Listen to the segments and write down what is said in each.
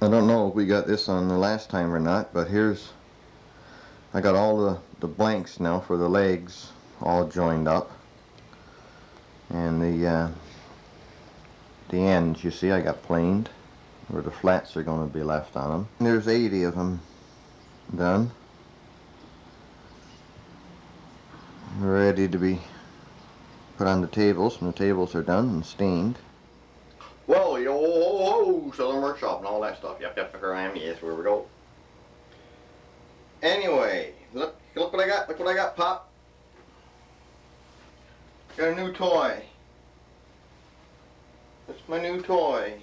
I don't know if we got this on the last time or not, but I got all the blanks now for the legs all joined up. And the ends, you see, I got planed where the flats are going to be left on them. And there's 80 of them done, ready to be put on the tables, and the tables are done and stained. Well, yo, Southern Workshop and all that stuff. Yep, here I am. Yes, where we go. Anyway, look what I got. Look what I got, Pop. Got a new toy. That's my new toy.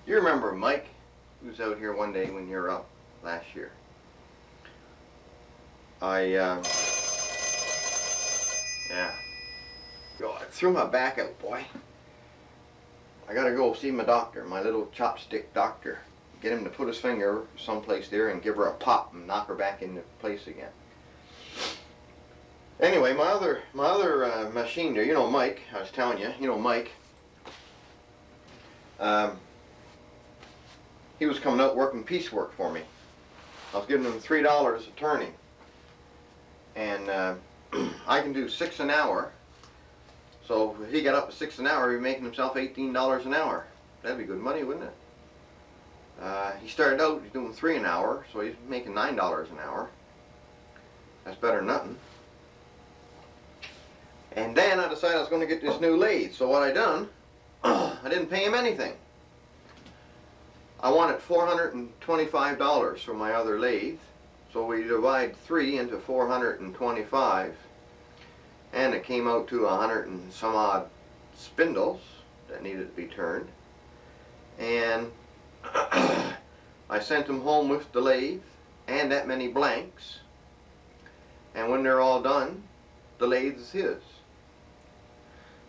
You remember Mike, who was out here one day when you were up last year? Yeah. Yo, I threw my back out, boy. I gotta go see my doctor, my little chopstick doctor. Get him to put his finger someplace there and give her a pop and knock her back into place again. Anyway, my other machine there, you know Mike, I was telling you, you know Mike. He was coming out working piecework for me. I was giving him $3 a turning. And I can do 6 an hour. So if he got up to 6 an hour, he'd be making himself $18 an hour. That'd be good money, wouldn't it? He started out, he's doing 3 an hour, so he's making $9 an hour. That's better than nothing. And then I decided I was going to get this new lathe. So what I done, I didn't pay him anything. I wanted $425 for my other lathe. So we divide 3 into 425. And it came out to 100 and some odd spindles that needed to be turned. And I sent him home with the lathe and that many blanks. And when they're all done, the lathe is his.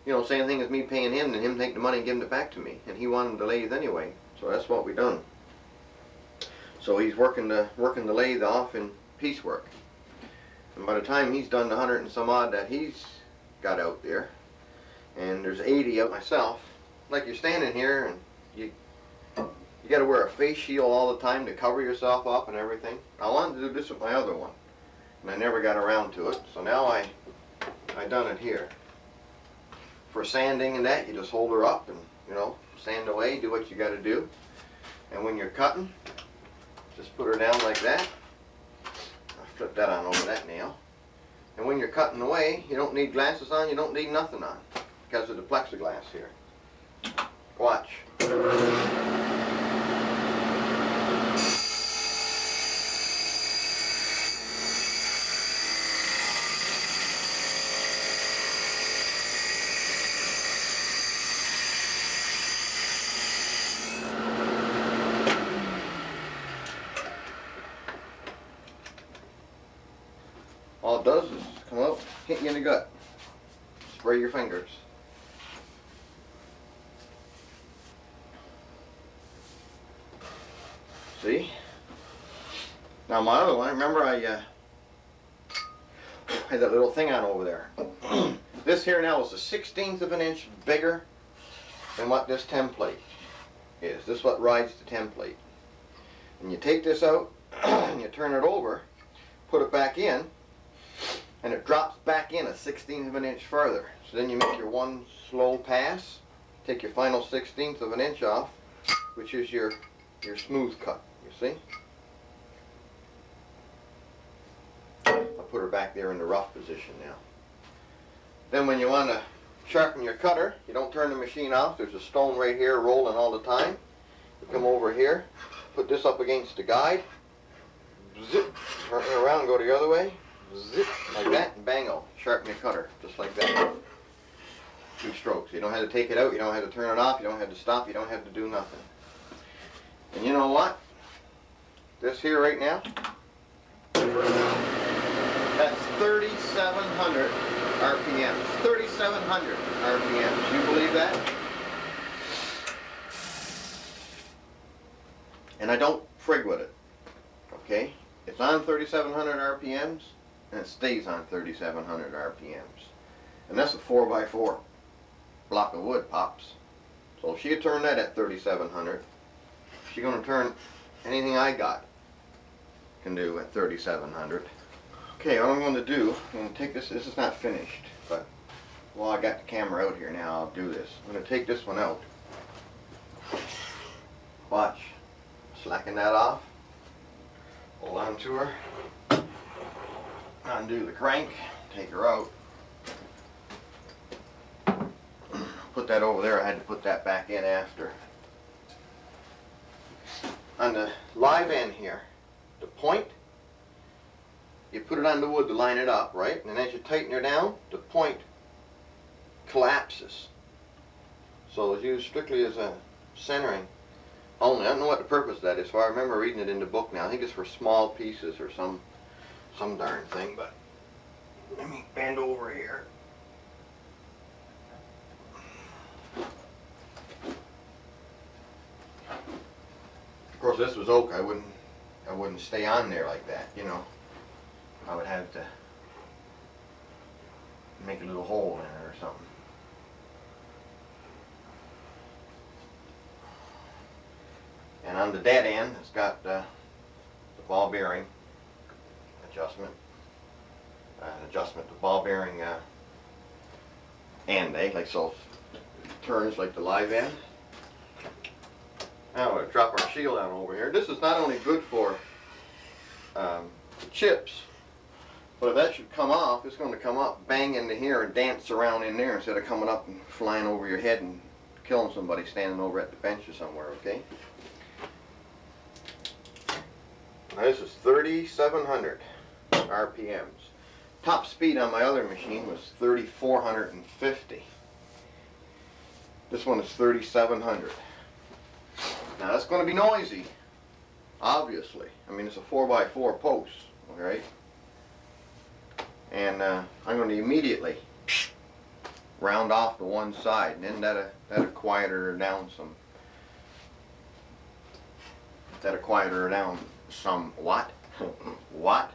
You know, same thing as me paying him and him taking the money and giving it back to me. And he wanted the lathe anyway, so that's what we done. So he's working the lathe off in piecework. And by the time he's done the 100 and some odd that he's got out there, and there's 80 of myself, like you're standing here and you got to wear a face shield all the time to cover yourself up and everything. I wanted to do this with my other one, and I never got around to it. So now I done it here. For sanding and that, you just hold her up and, you know, sand away, do what you got to do. And when you're cutting, just put her down like that. I flip that on over that nail. And when you're cutting away, you don't need glasses on, you don't need nothing on, because of the plexiglass here. Watch. All it does is come out, hit you in the gut, spray your fingers. See? Now my other one, remember I had that little thing on over there. This here now is a 1/16 of an inch bigger than what this template is. This is what rides the template. And you take this out and you turn it over, put it back in, and it drops back in a 1/16 of an inch further. So then you make your one slow pass, take your final 1/16 of an inch off, which is your smooth cut, you see? I'll put her back there in the rough position now. Then when you want to sharpen your cutter, you don't turn the machine off. There's a stone right here rolling all the time. You come over here, put this up against the guide, zip, turn it around, go the other way, zip, like that, and bango, sharpen your cutter, just like that. 2 strokes. You don't have to take it out, you don't have to turn it off, you don't have to stop, you don't have to do nothing. And you know what? This here right now, that's 3,700 RPMs. 3,700 RPMs. You believe that? And I don't frig with it. Okay? It's on 3,700 RPMs, and it stays on 3,700 RPMs. And that's a 4x4 block of wood, Pops. So if she could turn that at 3,700, she's going to turn anything I got can do at 3,700. Okay, what I'm going to do, I'm going to take this. This is not finished, but while I got the camera out here now, I'll do this. I'm going to take this one out. Watch. Slacken that off. Hold on to her. Undo the crank. Take her out. Put that over there. I had to put that back in after. On the live end here, the point, you put it on the wood to line it up, right? And as you tighten her down, the point collapses. So it's used strictly as a centering only. I don't know what the purpose of that is for. I remember reading it in the book now. I think it's for small pieces or some darn thing, but let me bend over here. Of course, this was oak. I wouldn't stay on there like that, you know. I would have to make a little hole in it or something. And on the dead end, it's got the ball bearing adjustment. The ball bearing end, like so. It turns like the live end. Now I'm going to drop our shield down over here. This is not only good for chips, but if that should come off, it's going to come up, bang into here, and dance around in there instead of coming up and flying over your head and killing somebody standing over at the bench or somewhere, okay? Now this is 3,700 RPMs. Top speed on my other machine was 3,450. This one is 3,700. Now that's going to be noisy, obviously. I mean, it's a 4x4 post, all right? And I'm going to immediately round off the one side, and then that'll quiet her down some. That'll quiet her down somewhat. What?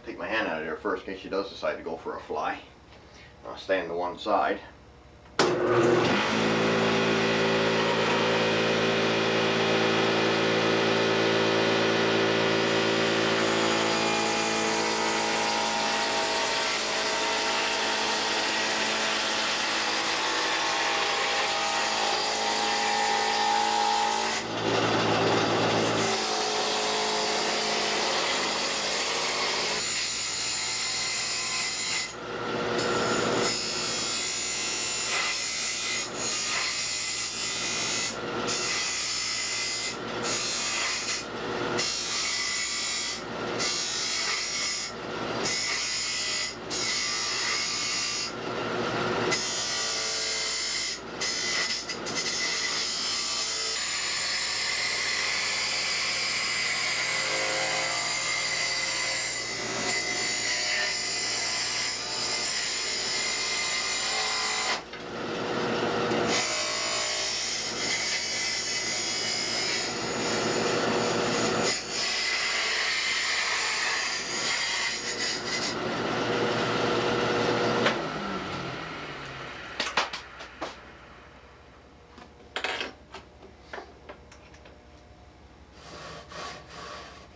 Take my hand out of there first in case she does decide to go for a fly. I'll stand to one side.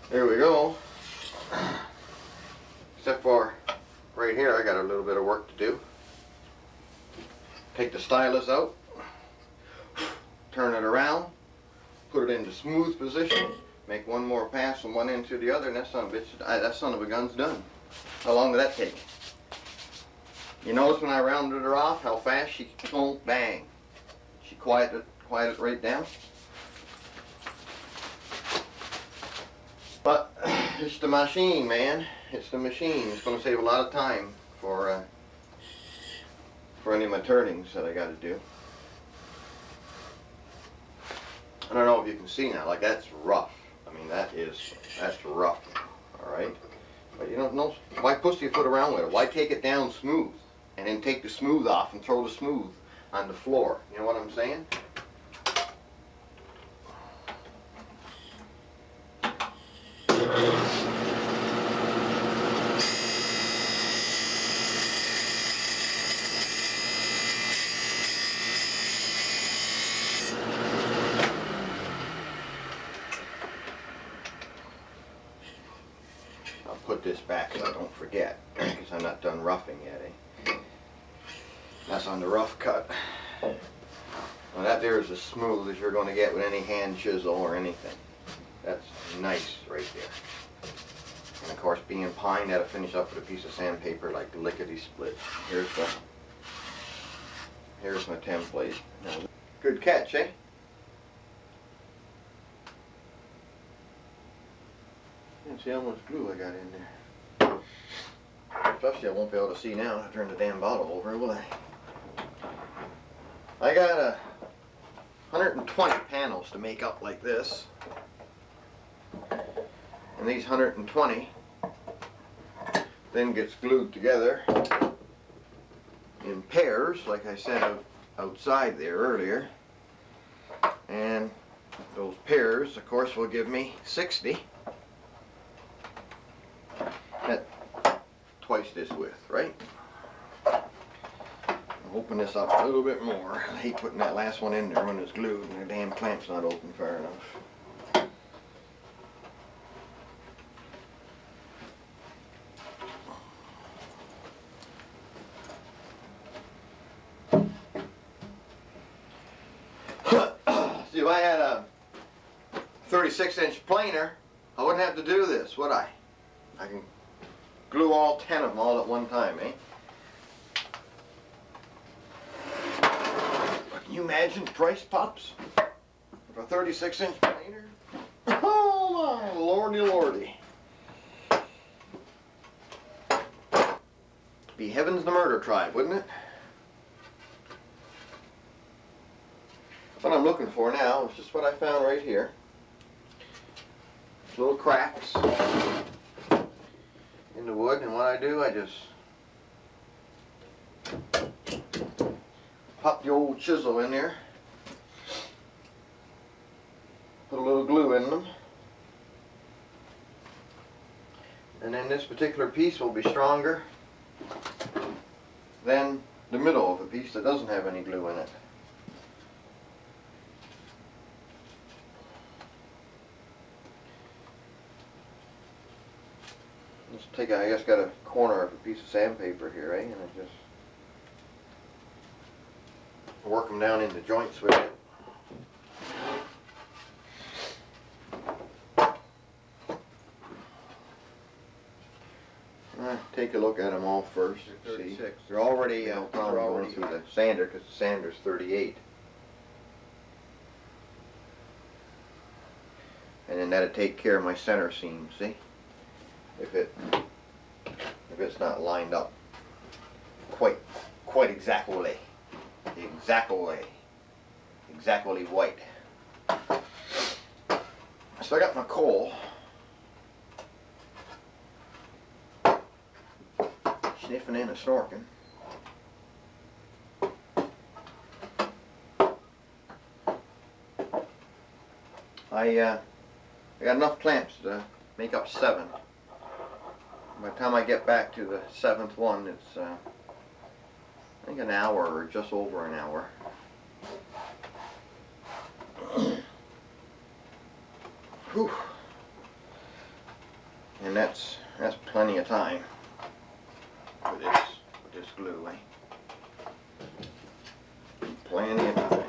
There we go. Except for right here, I got a little bit of work to do. Take the stylus out, turn it around, put it into smooth position, make one more pass from one end to the other, and that son of a gun's done. How long did that take? You notice when I rounded her off, how fast she, boom, bang. She quieted right down. But it's the machine, man. It's the machine. It's going to save a lot of time for any of my turnings that I got to do. I don't know if you can see now. Like, that's rough. I mean, that's rough. All right. But you don't know. Why pussyfoot around with it? Why take it down smooth and then take the smooth off and throw the smooth on the floor? You know what I'm saying? roughing yet, eh? That's on the rough cut. Now that there is as smooth as you're going to get with any hand chisel or anything. That's nice right there. And of course, being pine, that'll finish up with a piece of sandpaper like lickety-split. Here's my template. Good catch, eh? And see how much glue I got in there. Especially I won't be able to see now. I turn the damn bottle over, will I? I got 120 panels to make up like this. And these 120 then gets glued together in pairs, like I said outside there earlier. And those pairs, of course, will give me 60. At twice this width, right? I'll open this up a little bit more. I hate putting that last one in there when it's glued and the damn clamp's not open far enough. See, if I had a 36-inch planer, I wouldn't have to do this, would I? I can glue all 10 of them all at one time, eh? Can you imagine price pops for a 36-inch planer? Oh my lordy lordy. Be heavens the murder tribe, wouldn't it? What I'm looking for now is just what I found right here. Little cracks in the wood, and what I do, I just pop the old chisel in there, put a little glue in them, and then this particular piece will be stronger than the middle of the piece that doesn't have any glue in it. Just take, I just got a corner of a piece of sandpaper here, eh, and I just work them down into joints with it. Take a look at them all first. See, they're already going through the sander because the sander's 38. And then that'll take care of my center seam, see? If it's not lined up quite exactly white. So I got my coal, sniffing in and snorking. I got enough clamps to make up 7. By the time I get back to the 7th one, it's I think an hour or just over an hour. Whew. And that's plenty of time for this glue, eh? Plenty of time.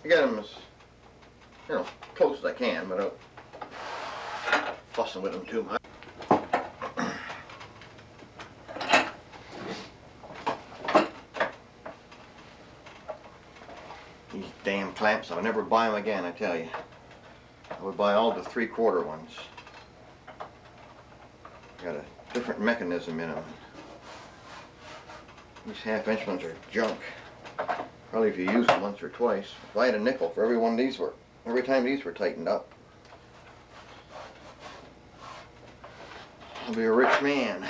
I get them as, close as I can, but I'm fussing with them too much. These damn clamps, I would never buy them again, I tell you. I would buy all the 3/4 ones. Got a different mechanism in them. These 1/2-inch ones are junk. Probably if you use them once or twice. If I had a nickel for every time these were tightened up, I'll be a rich man.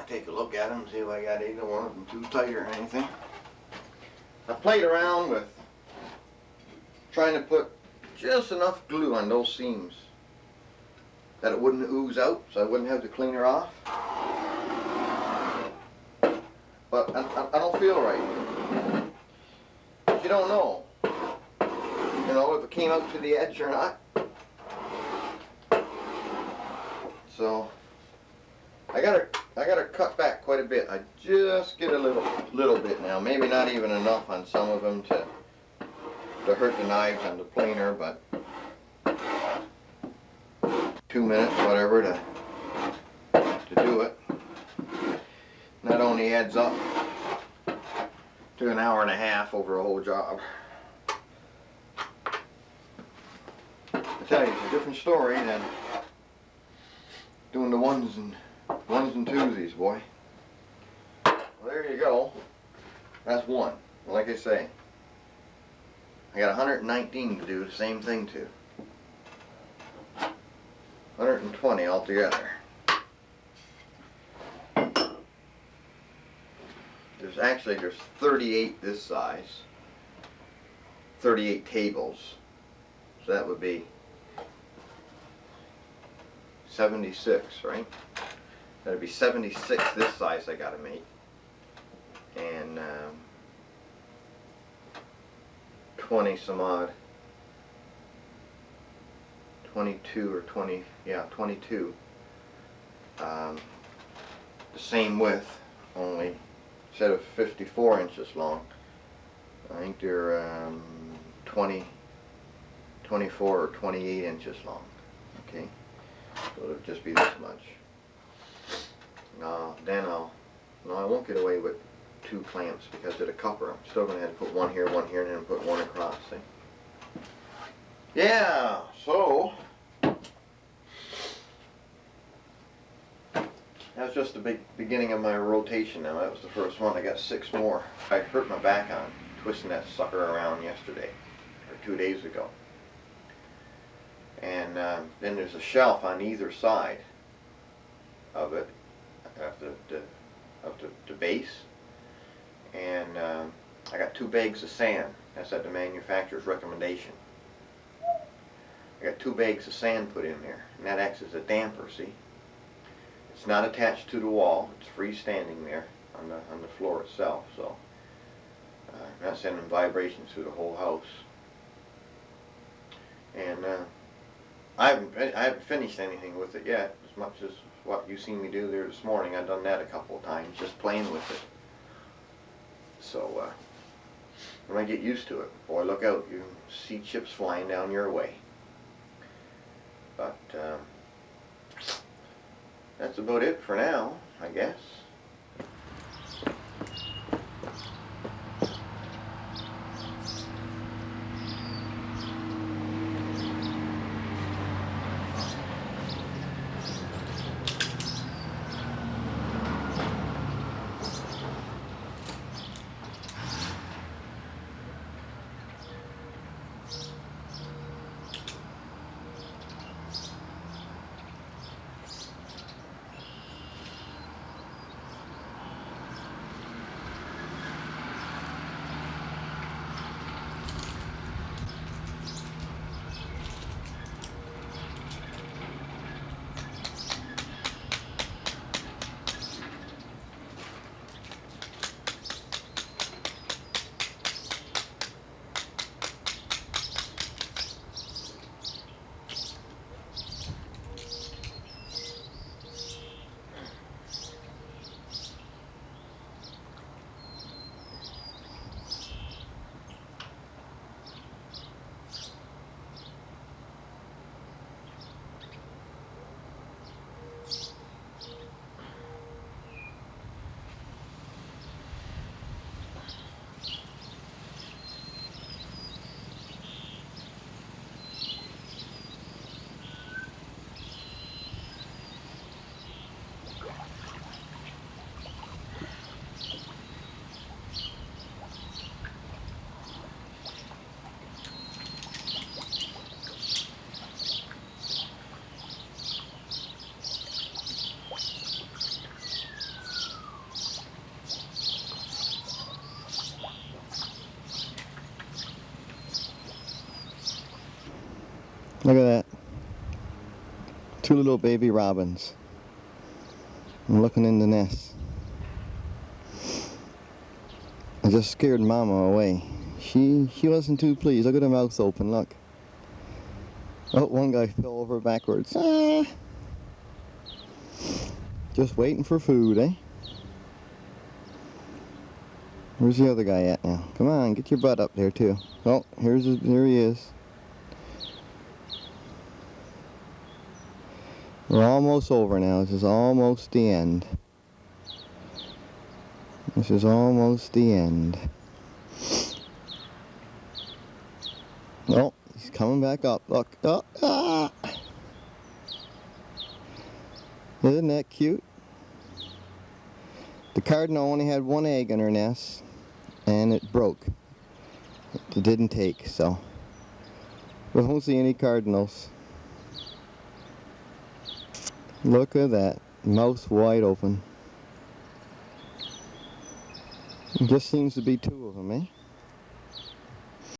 Take a look at them, see if I got either one of them too tight or anything. I played around with trying to put just enough glue on those seams that it wouldn't ooze out, so I wouldn't have to clean her off. but I don't feel right. You don't know, if it came out to the edge or not. So I gotta cut back quite a bit. I just get a little bit now. Maybe not even enough on some of them to hurt the knives on the planer, but 2 minutes, whatever, to do it. That only adds up to an hour and a half over a whole job. I tell you, it's a different story than doing the ones and twosies, boy. Well, there you go. That's one. Like I say, I got 119 to do the same thing to. 120 altogether. There's 38 this size. 38 tables. So that would be 76, right? That'd be 76 this size I gotta make. And 20 some odd. 22 or 20, yeah, 22. The same width, only instead of 54 inches long, I think they're 24 or 28 inches long. Okay, so it'll just be this much. Then no, I won't get away with 2 clamps because of the copper. I'm still going to have to put one here, and then put one across. See? Yeah, so that's just the beginning of my rotation now. That was the first one. I got 6 more. I hurt my back on twisting that sucker around yesterday, or 2 days ago. And then there's a shelf on either side of it, of the base. And I got 2 bags of sand. That's at the manufacturer's recommendation. I got 2 bags of sand put in there, and that acts as a damper, see? It's not attached to the wall, it's freestanding there on the floor itself, so not sending vibrations through the whole house. And I haven't finished anything with it yet, as much as what you seen me do there this morning. I've done that a couple of times, just playing with it. So when I get used to it, boy, look out, you see chips flying down your way. But that's about it for now, I guess. Look at that. 2 little baby robins. I'm looking in the nest. I just scared Mama away. She wasn't too pleased. Look at her mouth open, look. Oh, one guy fell over backwards. Ah. Just waiting for food, eh? Where's the other guy at now? Come on, get your butt up there too. Oh, here he is. We're almost over now. This is almost the end. This is almost the end. Oh, he's coming back up. Look. Oh, ah. Isn't that cute? The cardinal only had one egg in her nest, and it broke. It didn't take, so we won't see any cardinals. Look at that, mouth wide open. It just seems to be two of them, eh?